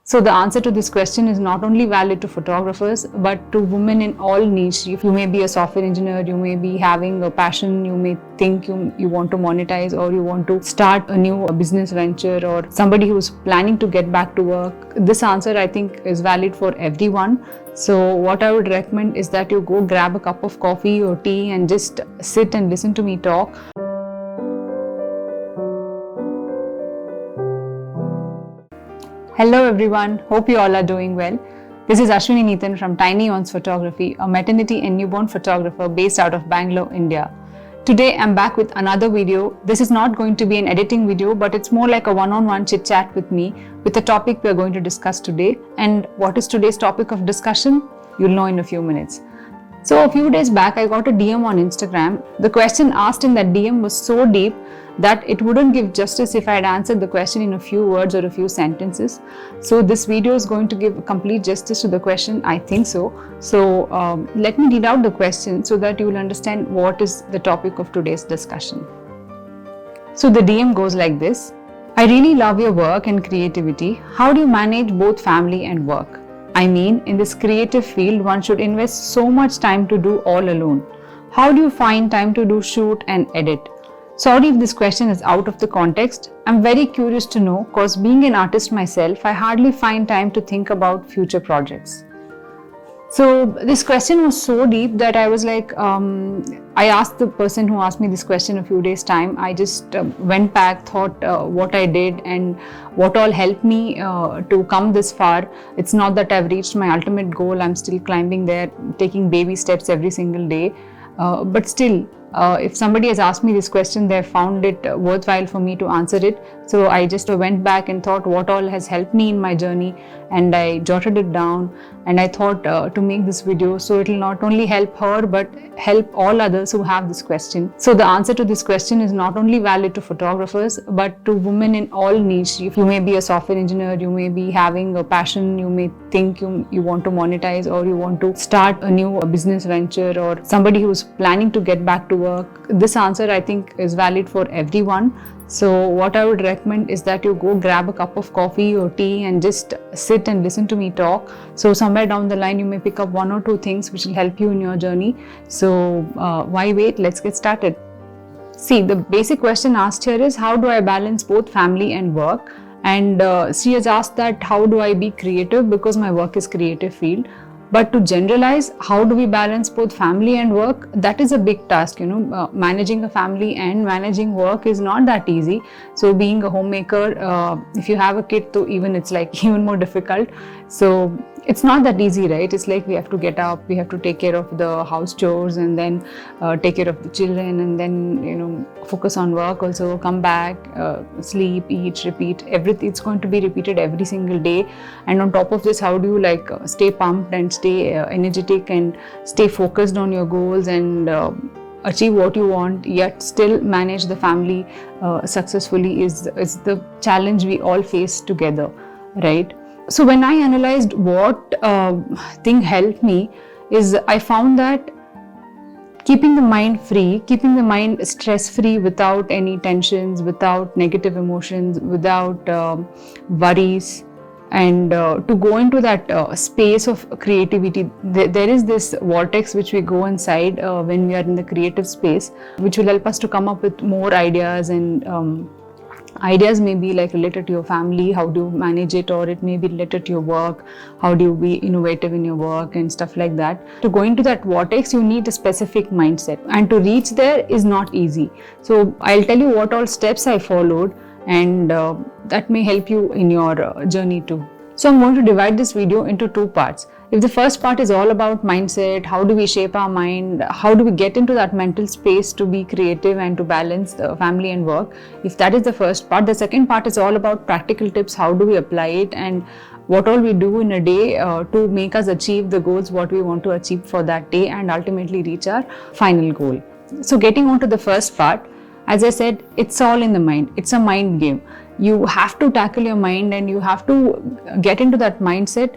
So the answer to this question is not only valid to photographers, but to women in all niche. If you may be a software engineer, you may be having a passion, you may think you want to monetize, or you want to start a new business venture, or somebody who's planning to get back to work. This answer, I think, is valid for everyone. So what I would recommend is that you go grab a cup of coffee or tea and just sit and listen to me talk. Hello everyone, hope you all are doing well. This is Ashwini Neetan from Tiny Ons Photography, a maternity and newborn photographer based out of Bangalore, India. Today I'm back with another video. This is not going to be an editing video, but it's more like a one-on-one chit chat with me with the topic we are going to discuss today. And what is today's topic of discussion? You'll know in a few minutes. So a few days back I got a DM on Instagram. The question asked in that DM was so deep that it wouldn't give justice if I had answered the question in a few words or a few sentences. So this video is going to give complete justice to the question, I think so. So let me read out the question so that you will understand what is the topic of today's discussion. So the DM goes like this. I really love your work and creativity. How do you manage both family and work? I mean, in this creative field, one should invest so much time to do all alone. How do you find time to do shoot and edit? Sorry if this question is out of the context. I'm very curious to know because being an artist myself, I hardly find time to think about future projects. So this question was so deep that I was like, I asked the person who asked me this question a few days time. I just went back, thought what I did and what all helped me to come this far. It's not that I've reached my ultimate goal. I'm still climbing there, taking baby steps every single day. But still, if somebody has asked me this question, they have found it worthwhile for me to answer it. So I just went back and thought what all has helped me in my journey, and I jotted it down, and I thought to make this video so it will not only help her but help all others who have this question. So the answer to this question is not only valid to photographers but to women in all niche. If you may be a software engineer, you may be having a passion, you may think you want to monetize, or you want to start a new business venture, or somebody who's planning to get back to work. This answer, I think, is valid for everyone. So what I would recommend is that you go grab a cup of coffee or tea and just sit and listen to me talk. So somewhere down the line you may pick up one or two things which will help you in your journey. So why wait? Let's get started. See, the basic question asked here is, how do I balance both family and work? And she has asked that how do I be creative, because my work is creative field. But to generalize, how do we balance both family and work? That is a big task, managing a family and managing work is not that easy. So being a homemaker, if you have a kid too, even it's like even more difficult. So it's not that easy, right? It's like we have to get up, we have to take care of the house chores, and then take care of the children, and then, focus on work also, come back, sleep, eat, repeat, everything. It's going to be repeated every single day. And on top of this, how do you stay pumped and stay energetic and stay focused on your goals and achieve what you want, yet still manage the family successfully is the challenge we all face together, right? So when I analyzed what thing helped me is I found that keeping the mind free, keeping the mind stress-free without any tensions, without negative emotions, without worries, and to go into that space of creativity. There is this vortex which we go inside when we are in the creative space, which will help us to come up with more ideas, and ideas may be like related to your family, how do you manage it, or it may be related to your work, how do you be innovative in your work and stuff like that. To go into that vortex, you need a specific mindset, and to reach there is not easy. So I'll tell you what all steps I followed, and that may help you in your journey too. So I'm going to divide this video into two parts. If the first part is all about mindset, how do we shape our mind, how do we get into that mental space to be creative and to balance the family and work, if that is the first part. The second part is all about practical tips, how do we apply it, and what all we do in a day to make us achieve the goals what we want to achieve for that day and ultimately reach our final goal. So getting on to the first part, as I said, it's all in the mind. It's a mind game. You have to tackle your mind and you have to get into that mindset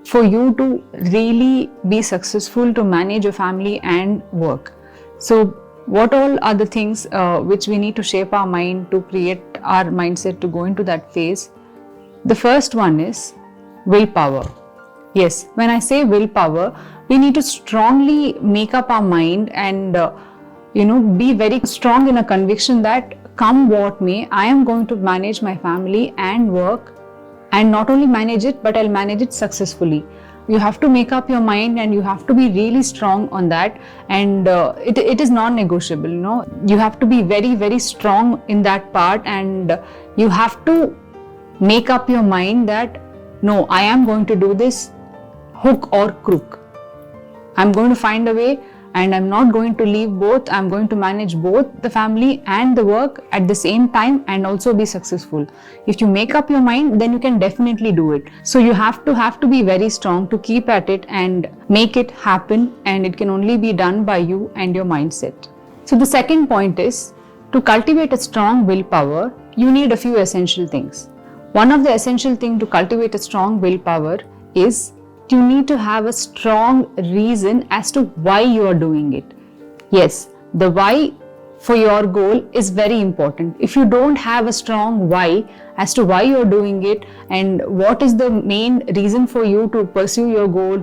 for you to really be successful to manage your family and work. So what all are the things which we need to shape our mind to create our mindset to go into that phase? The first one is Willpower. Yes, when I say willpower, we need to strongly make up our mind and be very strong in a conviction that come what may, I am going to manage my family and work, and not only manage it, but I'll manage it successfully. You have to make up your mind and you have to be really strong on that, and it is non-negotiable. You have to be very, very strong in that part, and you have to make up your mind that no, I am going to do this hook or crook. I'm going to find a way, and I'm not going to leave both. I'm going to manage both the family and the work at the same time and also be successful. If you make up your mind, then you can definitely do it. So you have to be very strong to keep at it and make it happen, and it can only be done by you and your mindset. So the second point is, to cultivate a strong willpower, you need a few essential things. One of the essential things to cultivate a strong willpower is you need to have a strong reason as to why you are doing it. Yes, the why for your goal is very important. If you don't have a strong why as to why you're doing it and what is the main reason for you to pursue your goal,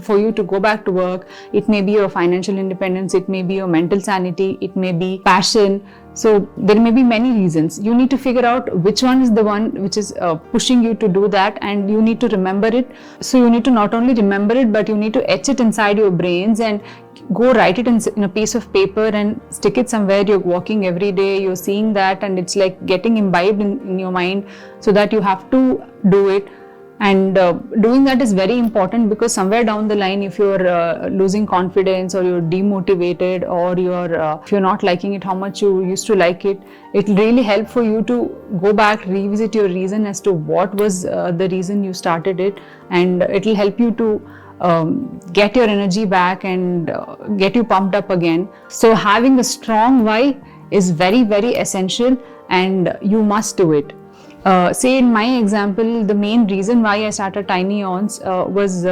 for you to go back to work, it may be your financial independence, it may be your mental sanity, it may be passion. So there may be many reasons. You need to figure out which one is the one which is pushing you to do that, and you need to remember it. So you need to not only remember it, but you need to etch it inside your brains and go write it in a piece of paper and stick it somewhere. You're walking every day, you're seeing that, and it's like getting imbibed in your mind, so that you have to do it. And doing that is very important, because somewhere down the line, if you're losing confidence, or you're demotivated, or if you're not liking it how much you used to like it, it will really help for you to go back, revisit your reason as to what was the reason you started it, and it will help you to get your energy back and get you pumped up again. So having a strong why is very, very essential, and you must do it. Say in my example, the main reason why I started Tiny Ons was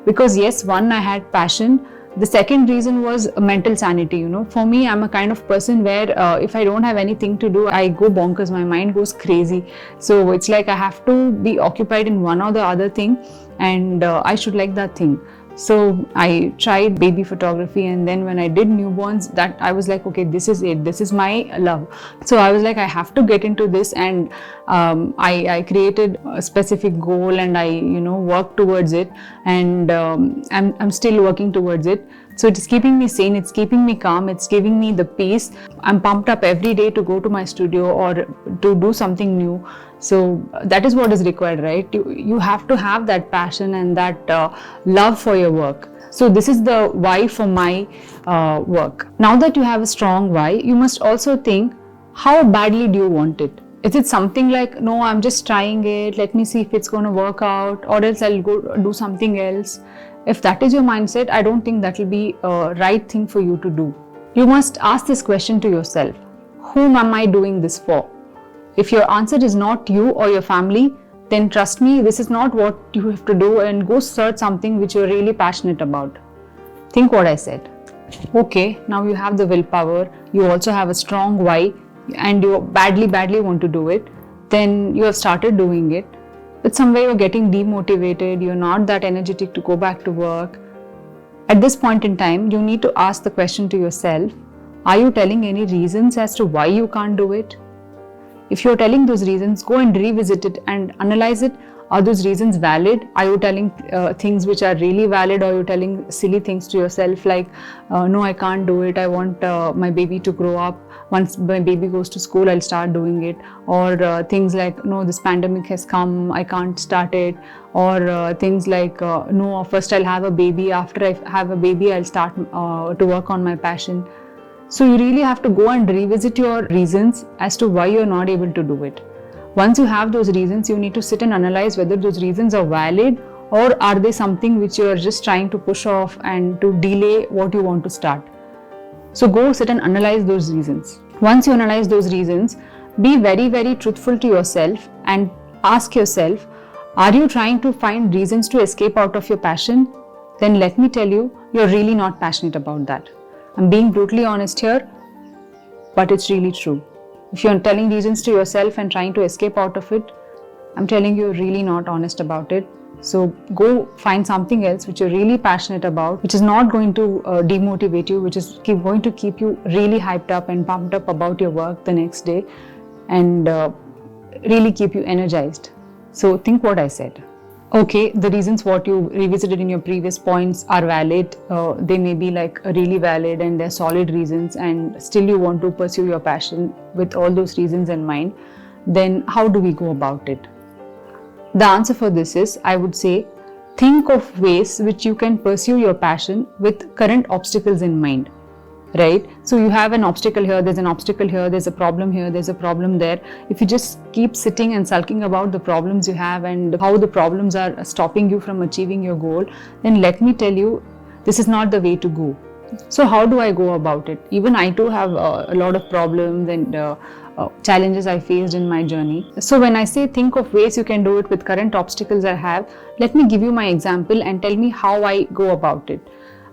because yes, one, I had passion. The second reason was mental sanity. For me, I'm a kind of person where if I don't have anything to do, I go bonkers, my mind goes crazy. So it's like I have to be occupied in one or the other thing, and I should like that thing. So I tried baby photography, and then when I did newborns, that I was like, okay, this is it, this is my love. So I was like, I have to get into this, and I created a specific goal, and I worked towards it, and I'm still working towards it. So it is keeping me sane, it's keeping me calm, it's giving me the peace. I'm pumped up every day to go to my studio or to do something new. So that is what is required, right? You have to have that passion and that love for your work. So this is the why for my work. Now that you have a strong why, you must also think, how badly do you want it? Is it something like, no, I'm just trying it, let me see if it's going to work out, or else I'll go do something else? If that is your mindset, I don't think that will be a right thing for you to do. You must ask this question to yourself: whom am I doing this for? If your answer is not you or your family, then trust me, this is not what you have to do, and go search something which you're really passionate about. Think what I said. Okay, now you have the willpower, you also have a strong why, and you badly want to do it. Then you have started doing it, but somewhere you're getting demotivated, you're not that energetic to go back to work. At this point in time, you need to ask the question to yourself: are you telling any reasons as to why you can't do it? If you're telling those reasons, go and revisit it and analyze it. Are those reasons valid? Are you telling things which are really valid, or are you telling silly things to yourself like, no, I can't do it, I want my baby to grow up. Once my baby goes to school, I'll start doing it. Or things like, no, this pandemic has come, I can't start it. Or things like, no, first I'll have a baby, after I have a baby, I'll start to work on my passion. So you really have to go and revisit your reasons as to why you're not able to do it. Once you have those reasons, you need to sit and analyze whether those reasons are valid, or are they something which you're just trying to push off and to delay what you want to start. So go sit and analyze those reasons. Once you analyze those reasons, be very, very truthful to yourself and ask yourself, are you trying to find reasons to escape out of your passion? Then let me tell you, you're really not passionate about that. I'm being brutally honest here, but it's really true. If you're telling reasons to yourself and trying to escape out of it, I'm telling you, you're really not honest about it. So go find something else which you're really passionate about, which is not going to demotivate you, which is going to keep you really hyped up and pumped up about your work the next day, and really keep you energized. So think what I said. Okay, the reasons what you revisited in your previous points are valid. They may be like really valid and they're solid reasons, and still you want to pursue your passion with all those reasons in mind. Then how do we go about it? The answer for this is, I would say, think of ways which you can pursue your passion with current obstacles in mind, right? So you have an obstacle here, there's an obstacle here, there's a problem here, there's a problem there. If you just keep sitting and sulking about the problems you have and how the problems are stopping you from achieving your goal, then let me tell you, this is not the way to go. So how do I go about it? Even I too have a lot of problems and challenges I faced in my journey. So when I say think of ways you can do it with current obstacles I have, let me give you my example and tell me how I go about it.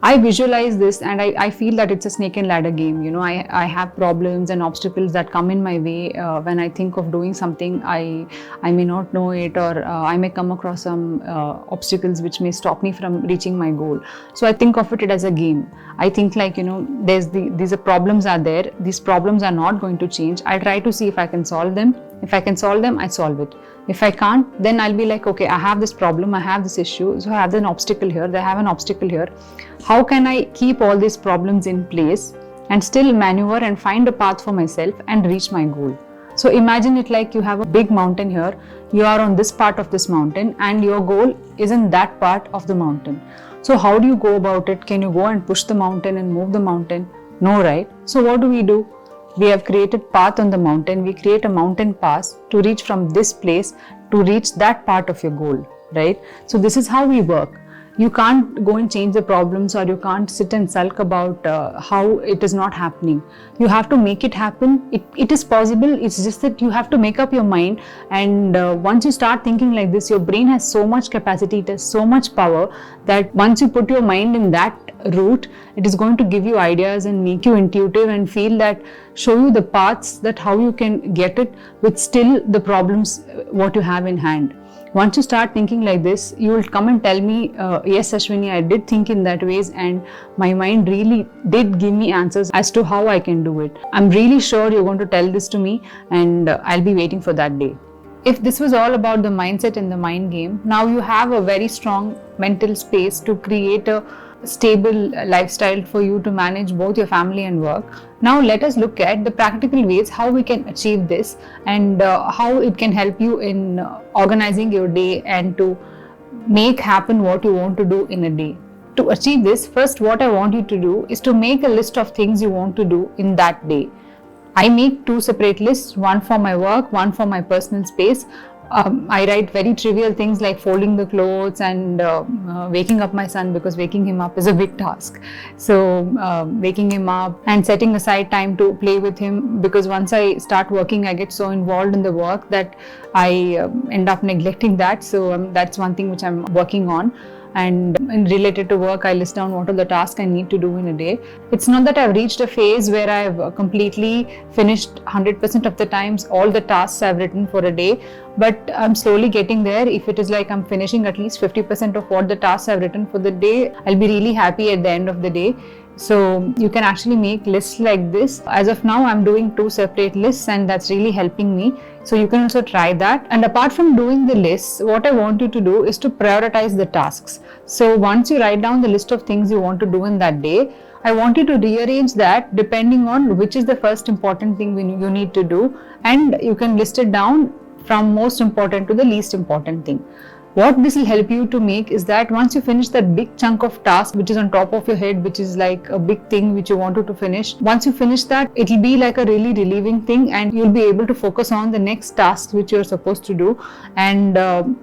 I visualize this and I feel that it's a snake and ladder game. You know, I have problems and obstacles that come in my way when I think of doing something. I may not know it, or I may come across some obstacles which may stop me from reaching my goal. So I think of it as a game. I think like, you know, these problems are there. These problems are not going to change. I try to see if I can solve them. If I can solve them, I solve it. If I can't, then I'll be like, okay, I have this problem, I have this issue, so I have an obstacle here, they have an obstacle here. How can I keep all these problems in place and still maneuver and find a path for myself and reach my goal? So imagine it like you have a big mountain here, you are on this part of this mountain and your goal is in that part of the mountain. So how do you go about it? Can you go and push the mountain and move the mountain? No, right? So what do? We have created path on the mountain. We create a mountain pass to reach from this place to reach that part of your goal, right? So this is how we work. You can't go and change the problems, or you can't sit and sulk about how it is not happening. You have to make it happen. It is possible. It's just that you have to make up your mind. And once you start thinking like this, your brain has so much capacity, it has so much power that once you put your mind in that route, it is going to give you ideas and make you intuitive and show you the paths that how you can get it with still the problems what you have in hand. Once you start thinking like this, you will come and tell me, yes Ashwini, I did think in that ways and my mind really did give me answers as to how I can do it. I'm really sure you're going to tell this to me, and I'll be waiting for that day. If this was all about the mindset and the mind game, now you have a very strong mental space to create a stable lifestyle for you to manage both your family and work. Now let us look at the practical ways how we can achieve this, and how it can help you in organizing your day and to make happen what you want to do in a day. To achieve this, first what I want you to do is to make a list of things you want to do in that day. I make 2 separate lists, one for my work, one for my personal space. I write very trivial things like folding the clothes and waking up my son, because waking him up is a big task. So waking him up and setting aside time to play with him, because once I start working, I get so involved in the work that I end up neglecting that. So that's one thing which I'm working on. And related to work, I list down what are the tasks I need to do in a day. It's not that I've reached a phase where I've completely finished 100% of the times all the tasks I've written for a day, but I'm slowly getting there. If it is like I'm finishing at least 50% of what the tasks I've written for the day, I'll be really happy at the end of the day. So you can actually make lists like this. As of now, I'm doing 2 separate lists, and that's really helping me. So you can also try that. And apart from doing the lists, what I want you to do is to prioritize the tasks. So once you write down the list of things you want to do in that day, I want you to rearrange that depending on which is the first important thing you need to do, and you can list it down from most important to the least important thing. What this will help you to make is that once you finish that big chunk of task which is on top of your head, which is like a big thing which you wanted to finish, once you finish that, it will be like a really relieving thing, and you'll be able to focus on the next task which you're supposed to do, and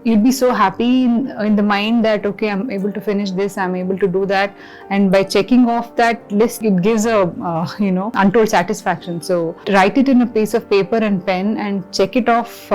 you'll be so happy in the mind that okay, I'm able to finish this, I'm able to do that, and by checking off that list, it gives a untold satisfaction. So write it in a piece of paper and pen and check it off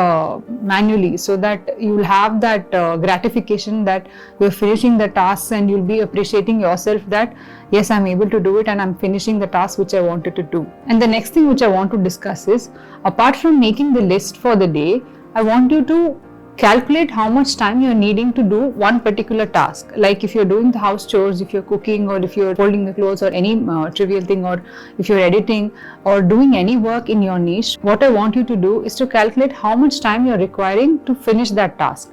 manually, so that you will have that gratification that you're finishing the tasks, and you'll be appreciating yourself that yes, I'm able to do it and I'm finishing the task which I wanted to do. And the next thing which I want to discuss is, apart from making the list for the day, I want you to calculate how much time you're needing to do one particular task. Like if you're doing the house chores, if you're cooking, or if you're folding the clothes, or any trivial thing, or if you're editing or doing any work in your niche, what I want you to do is to calculate how much time you're requiring to finish that task.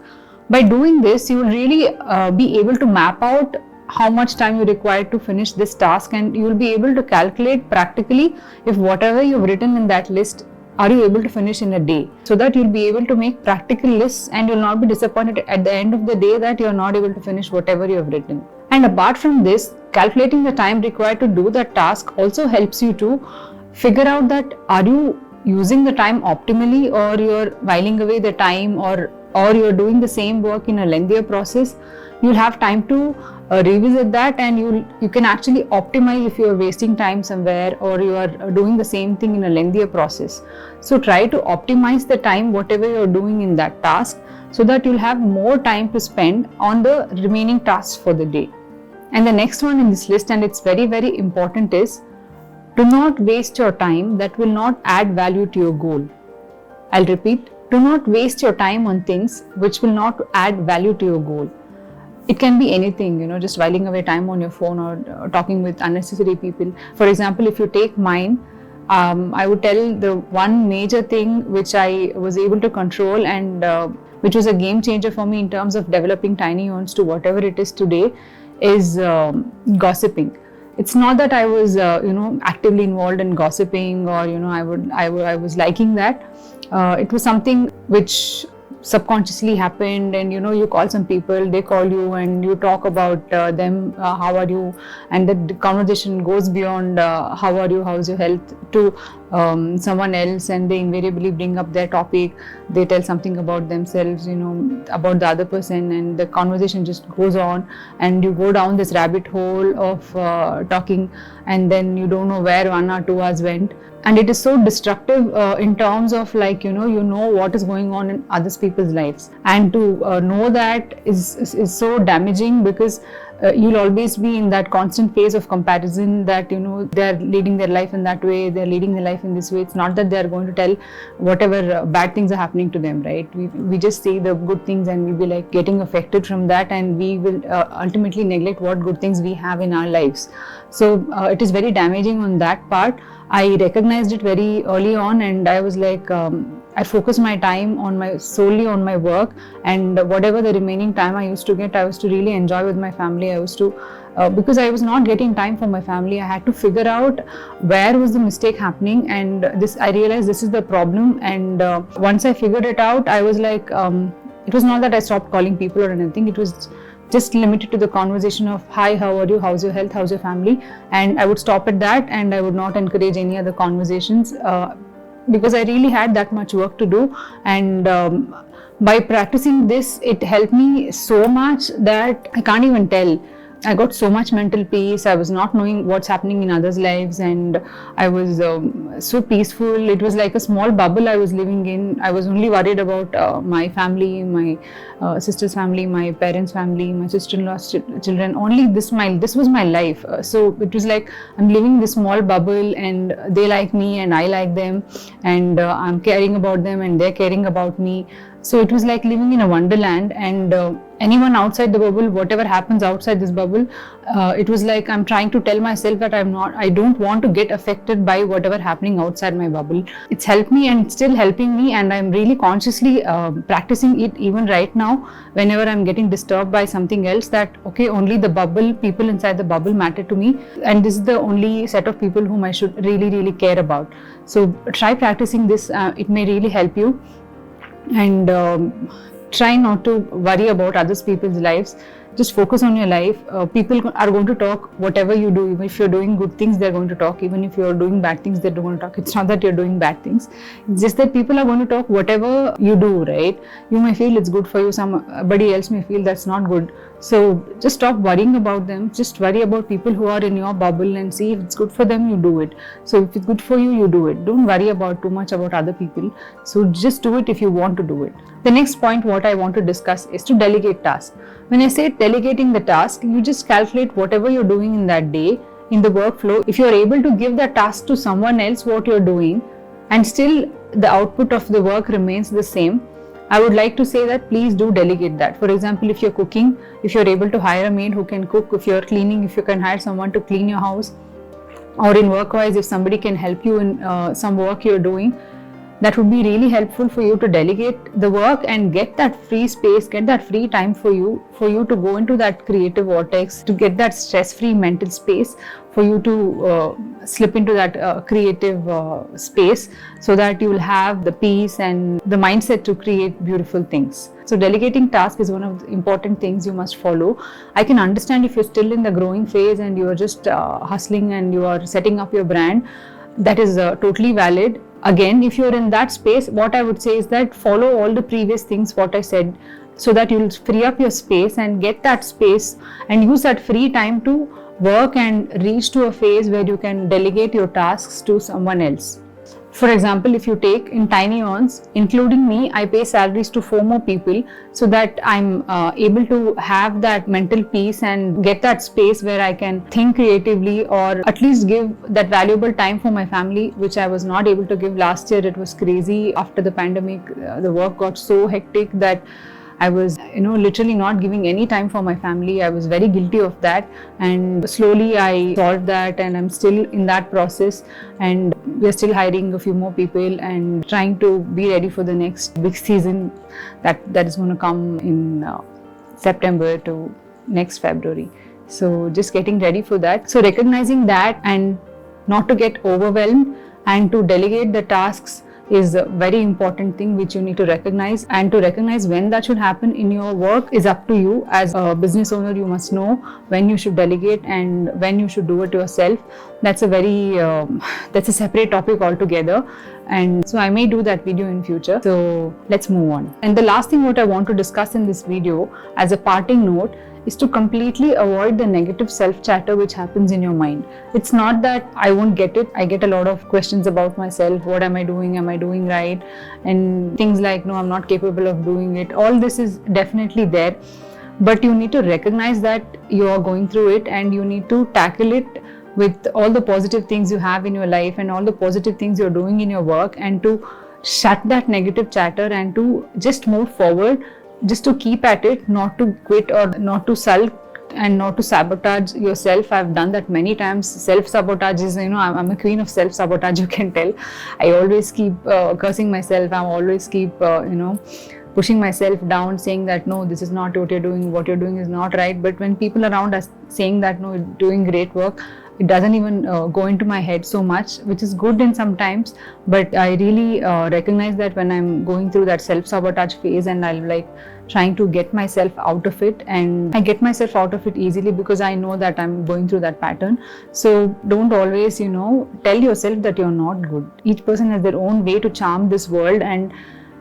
By doing this, you will really be able to map out how much time you require to finish this task, and you will be able to calculate practically if whatever you've written in that list, are you able to finish in a day, so that you'll be able to make practical lists and you'll not be disappointed at the end of the day that you're not able to finish whatever you have written. And apart from this, calculating the time required to do that task also helps you to figure out that are you using the time optimally, or you're whiling away the time, or you're doing the same work in a lengthier process. You'll have time to revisit that, and you can actually optimize if you're wasting time somewhere, or you are doing the same thing in a lengthier process. So try to optimize the time whatever you're doing in that task, so that you'll have more time to spend on the remaining tasks for the day. And the next one in this list, and it's very, very important, is do not waste your time that will not add value to your goal. I'll repeat, do not waste your time on things which will not add value to your goal. It can be anything, just whiling away time on your phone, or talking with unnecessary people. For example, if you take mine, I would tell the one major thing which I was able to control, and which was a game changer for me in terms of developing Tiny Owns to whatever it is today, is gossiping. It's not that I was, actively involved in gossiping, or I was liking that. It was something which subconsciously happened, and you call some people, they call you, and you talk about them, how are you, and the conversation goes beyond how are you, how's your health, to someone else, and they invariably bring up their topic, they tell something about themselves, about the other person, and the conversation just goes on, and you go down this rabbit hole of talking, and then you don't know where 1 or 2 hours went. And it is so destructive in terms of what is going on in other people's lives, and to know that is so damaging, because you'll always be in that constant phase of comparison, that they're leading their life in that way, they're leading their life in this way. It's not that they're going to tell whatever bad things are happening to them, right? We just see the good things, and we'll be like getting affected from that, and we will ultimately neglect what good things we have in our lives. So it is very damaging on that part. I recognized it very early on, and I was like, I focused my time solely on my work, and whatever the remaining time I used to get, I was to really enjoy with my family. I was to, because I was not getting time for my family, I had to figure out where was the mistake happening, and I realized this is the problem. And once I figured it out, I was like, it was not that I stopped calling people or anything. It was just limited to the conversation of, hi, how are you, how's your health, how's your family, and I would stop at that, and I would not encourage any other conversations, because I really had that much work to do. And by practicing this, it helped me so much that I can't even tell. I got so much mental peace. I was not knowing what's happening in others' lives, and I was so peaceful. It was like a small bubble I was living in. I was only worried about my family, my sister's family, my parents' family, my sister-in-law's children. Only this was my life. So it was like I'm living this small bubble, and they like me, and I like them, and I'm caring about them, and they're caring about me. So it was like living in a wonderland, and anyone outside the bubble, whatever happens outside this bubble, it was like I'm trying to tell myself that I don't want to get affected by whatever happening outside my bubble. It's helped me, and it's still helping me, and I'm really consciously practicing it even right now whenever I'm getting disturbed by something else, that okay, only the bubble, people inside the bubble matter to me, and this is the only set of people whom I should really, really care about. So try practicing this, it may really help you. And try not to worry about other people's lives. Just focus on your life. People are going to talk whatever you do. Even if you're doing good things, they're going to talk. Even if you're doing bad things, they're going to talk. It's not that you're doing bad things. It's just that people are going to talk whatever you do, right? You may feel it's good for you. Somebody else may feel that's not good. So just stop worrying about them. Just worry about people who are in your bubble, and see if it's good for them, you do it. So if it's good for you, you do it. Don't worry about too much about other people. So just do it if you want to do it. The next point what I want to discuss is to delegate tasks. When I say delegating the task, you just calculate whatever you're doing in that day in the workflow. If you're able to give that task to someone else what you're doing, and still the output of the work remains the same, I would like to say that please do delegate that. For example, if you're cooking, if you're able to hire a maid who can cook, if you're cleaning, if you can hire someone to clean your house, or in work-wise, if somebody can help you in some work you're doing, that would be really helpful for you to delegate the work and get that free space, get that free time for you to go into that creative vortex, to get that stress-free mental space, for you to slip into that creative space, so that you will have the peace and the mindset to create beautiful things. So delegating tasks is one of the important things you must follow. I can understand if you're still in the growing phase and you are just hustling and you are setting up your brand. That is totally valid. Again, if you're in that space, what I would say is that follow all the previous things what I said, so that you'll free up your space and get that space and use that free time to work and reach to a phase where you can delegate your tasks to someone else. For example, if you take in Tiny Ons, including me, I pay salaries to 4 more people, so that I'm able to have that mental peace and get that space where I can think creatively, or at least give that valuable time for my family, which I was not able to give last year. It was crazy. After the pandemic, the work got so hectic that I was, literally not giving any time for my family. I was very guilty of that, and slowly I solved that, and I'm still in that process, and we're still hiring a few more people and trying to be ready for the next big season that is going to come in September to next February. So just getting ready for that. So recognizing that and not to get overwhelmed and to delegate the tasks is a very important thing which you need to recognize, and to recognize when that should happen in your work is up to you. As a business owner, you must know when you should delegate and when you should do it yourself. That's a separate topic altogether, and so I may do that video in future. So let's move on. And the last thing what I want to discuss in this video as a parting note is to completely avoid the negative self-chatter which happens in your mind. It's not that I won't get it. I get a lot of questions about myself. What am I doing? Am I doing right? And things like, no, I'm not capable of doing it. All this is definitely there. But you need to recognize that you are going through it, and you need to tackle it with all the positive things you have in your life and all the positive things you're doing in your work, and to shut that negative chatter and to just move forward. Just to keep at it, not to quit or not to sulk and not to sabotage yourself. I've done that many times. Self-sabotage is, I'm a queen of self-sabotage, you can tell. I always keep cursing myself. I always keep, pushing myself down, saying that, no, this is not what you're doing is not right. But when people around us saying that, no, you're doing great work, it doesn't even go into my head so much, which is good in sometimes. But I really recognize that when I'm going through that self-sabotage phase, and I'm like trying to get myself out of it, and I get myself out of it easily because I know that I'm going through that pattern. So don't always, tell yourself that you're not good. Each person has their own way to charm this world, and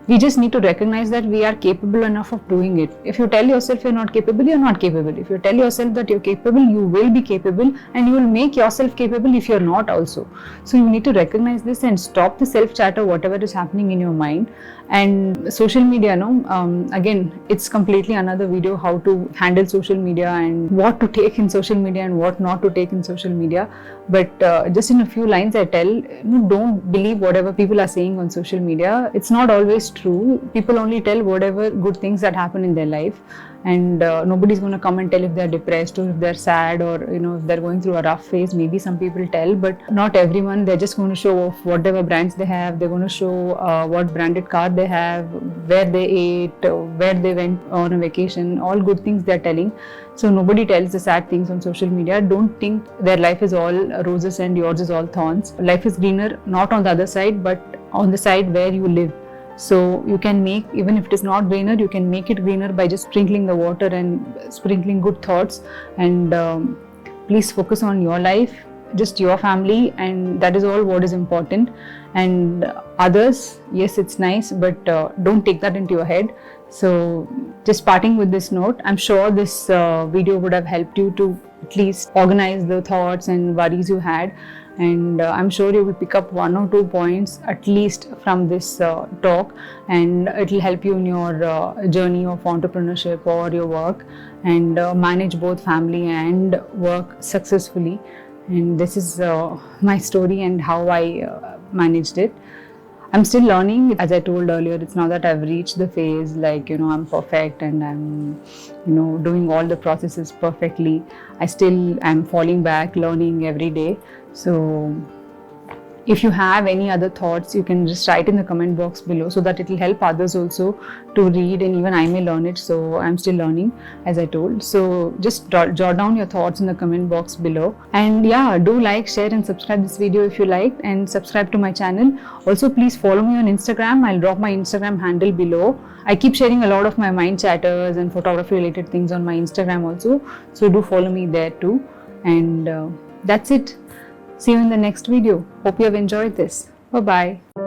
we just need to recognize that we are capable enough of doing it. If you tell yourself you're not capable, you're not capable. If you tell yourself that you're capable, you will be capable, and you will make yourself capable if you're not also. So you need to recognize this and stop the self-chatter, whatever is happening in your mind. And social media, again, it's completely another video how to handle social media and what to take in social media and what not to take in social media. But just in a few lines I tell, don't believe whatever people are saying on social media. It's not always true. People only tell whatever good things that happen in their life, and nobody's going to come and tell if they're depressed or if they're sad or if they're going through a rough phase. Maybe some people tell, but not everyone. They're just going to show off whatever brands they have. They're going to show what branded car they have, where they ate, where they went on a vacation, all good things they're telling. So nobody tells the sad things on social media. Don't think their life is all roses and yours is all thorns. Life is greener, not on the other side, but on the side where you live. So you can make, even if it is not greener, you can make it greener by just sprinkling the water and sprinkling good thoughts. And please focus on your life, just your family, and that is all what is important. And others, yes, it's nice, but don't take that into your head. So just parting with this note, I'm sure this video would have helped you to at least organize the thoughts and worries you had. And I'm sure you will pick up 1 or 2 points at least from this talk, and it will help you in your journey of entrepreneurship or your work, and manage both family and work successfully. And this is my story and how I managed it. I'm still learning. As I told earlier, it's not that I've reached the phase like, I'm perfect and I'm, doing all the processes perfectly. I still am falling back, learning every day. So if you have any other thoughts, you can just write in the comment box below so that it will help others also to read, and even I may learn it. So I'm still learning, as I told. So just jot down your thoughts in the comment box below. And yeah, do like, share and subscribe this video if you liked, and subscribe to my channel. Also, please follow me on Instagram. I'll drop my Instagram handle below. I keep sharing a lot of my mind chatters and photography related things on my Instagram also. So do follow me there too. And that's it. See you in the next video. Hope you have enjoyed this. Bye-bye.